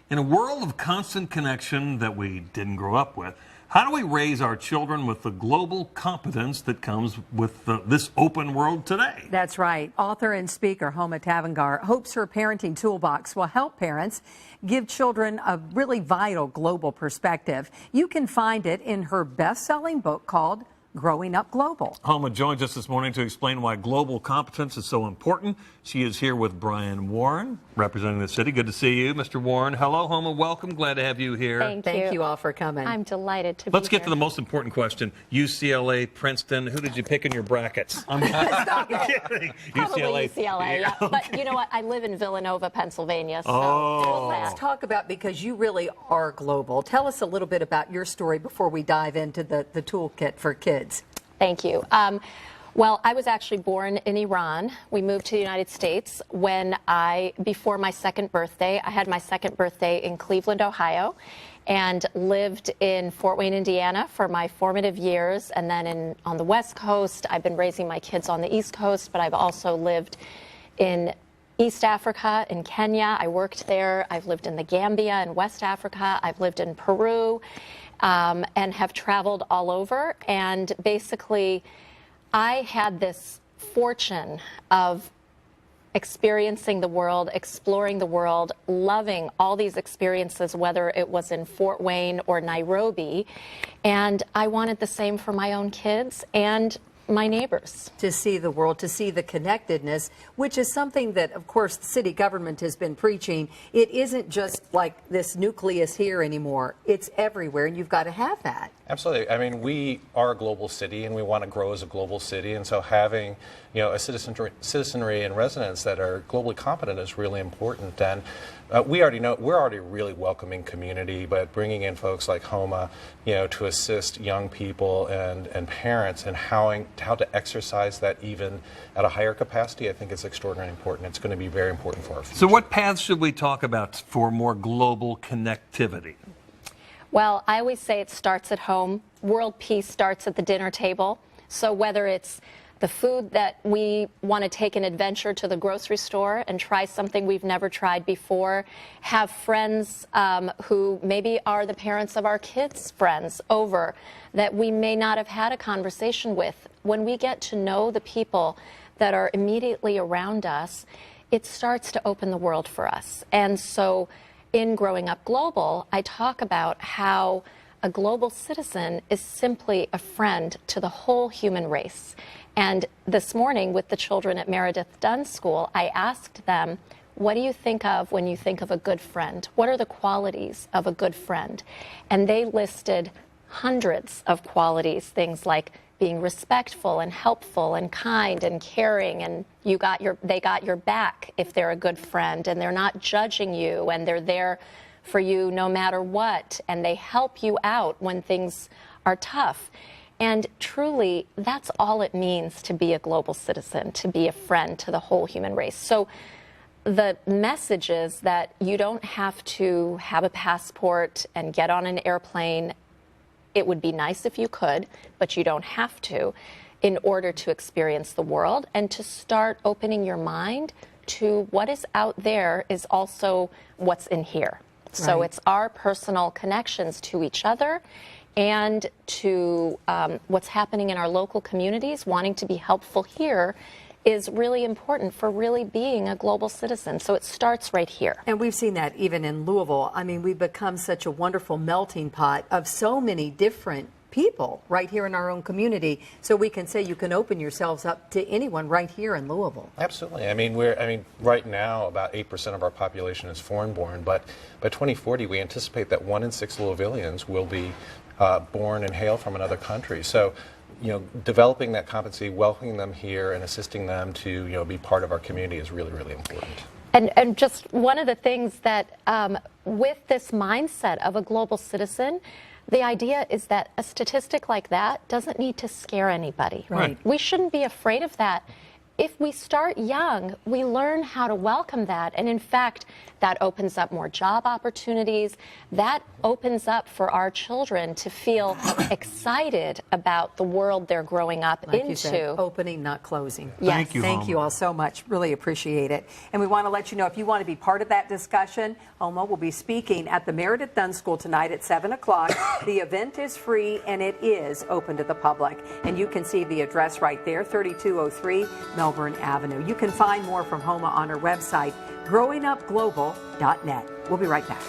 In a world of constant connection that we didn't grow up with, how do we raise our children with the global competence that comes with this open world today? That's right. Author and speaker Homa Tavangar hopes her parenting toolbox will help parents give children a really vital global perspective. You can find it in her best-selling book called Growing Up Global. Homa joins us this morning to explain why global competence is so important. She is here with Bryan Warren, representing the city. Good to see you, Mr. Warren. Hello, Homa. Welcome. Glad to have you here. Thank you all for coming. I'm delighted to be here. Let's get to the most important question. UCLA, Princeton, who did you pick in your brackets? I'm kidding. Probably UCLA, yeah. Okay. But you know what? I live in Villanova, Pennsylvania. So Oh. Let's talk about, because you really are global. Tell us a little bit about your story before we dive into the toolkit for kids. Thank you. Well, I was actually born in Iran. We moved to the United States before my second birthday. I had my second birthday in Cleveland, Ohio, and lived in Fort Wayne, Indiana for my formative years. And then on the West Coast, I've been raising my kids on the East Coast, but I've also lived in East Africa, in Kenya. I worked there. I've lived in the Gambia in West Africa. I've lived in Peru. And have traveled all over. And basically, I had this fortune of experiencing the world, exploring the world, loving all these experiences, whether it was in Fort Wayne or Nairobi. And I wanted the same for my own kids and my neighbors. To see the world, to see the connectedness, which is something that, of course, the city government has been preaching. It isn't just like this nucleus here anymore. It's everywhere, and you've got to have that. Absolutely. I mean, we are a global city, and we want to grow as a global city. And so having, a citizenry and residents that are globally competent is really important. And we already know we're already a really welcoming community, but bringing in folks like Homa, to assist young people and parents in how to exercise that even at a higher capacity, I think is extraordinarily important. It's going to be very important for our future. So what paths should we talk about for more global connectivity? Well, I always say it starts at home. World peace starts at the dinner table. So whether it's the food that we want to take an adventure to the grocery store and try something we've never tried before, have friends who maybe are the parents of our kids' friends over that we may not have had a conversation with. When we get to know the people that are immediately around us, it starts to open the world for us. And so in Growing Up Global, I talk about how a global citizen is simply a friend to the whole human race. And this morning with the children at Meredith Dunn School, I asked them, what do you think of when you think of a good friend? What are the qualities of a good friend? And they listed hundreds of qualities, things like being respectful and helpful and kind and caring, and they got your back if they're a good friend, and they're not judging you, and they're there for you no matter what, and they help you out when things are tough. And truly, that's all it means to be a global citizen, to be a friend to the whole human race. So the message is that you don't have to have a passport and get on an airplane. It would be nice if you could, but you don't have to, in order to experience the world and to start opening your mind to what is out there is also what's in here. So it's our personal connections to each other and to what's happening in our local communities. Wanting to be helpful here is really important for really being a global citizen. So it starts right here. And we've seen that even in Louisville. I mean, we've become such a wonderful melting pot of so many different people right here in our own community. So we can say you can open yourselves up to anyone right here in Louisville. Absolutely. I mean, right now about 8% of our population is foreign-born, but by 2040 we anticipate that 1 in 6 Louisvillians will be born and hail from another country. So, developing that competency, welcoming them here, and assisting them to, be part of our community is really, really important. And just one of the things that with this mindset of a global citizen, the idea is that a statistic like that doesn't need to scare anybody. Right. We shouldn't be afraid of that. if we start young, we learn how to welcome that. And in fact, that opens up more job opportunities. That opens up for our children to feel excited about the world they're growing up Like into. you said, opening, not closing. Yes. Thank you, Thank Homa. you all so much. Really appreciate it. And we want to let you know, if you want to be part of that discussion, Homa will be speaking at the Meredith Dunn School tonight at 7 o'clock. The event is free and it is open to the public. And you can see the address right there, 3203 Melbourne Avenue. You can find more from Homa on her website, growingupglobal.net. We'll be right back.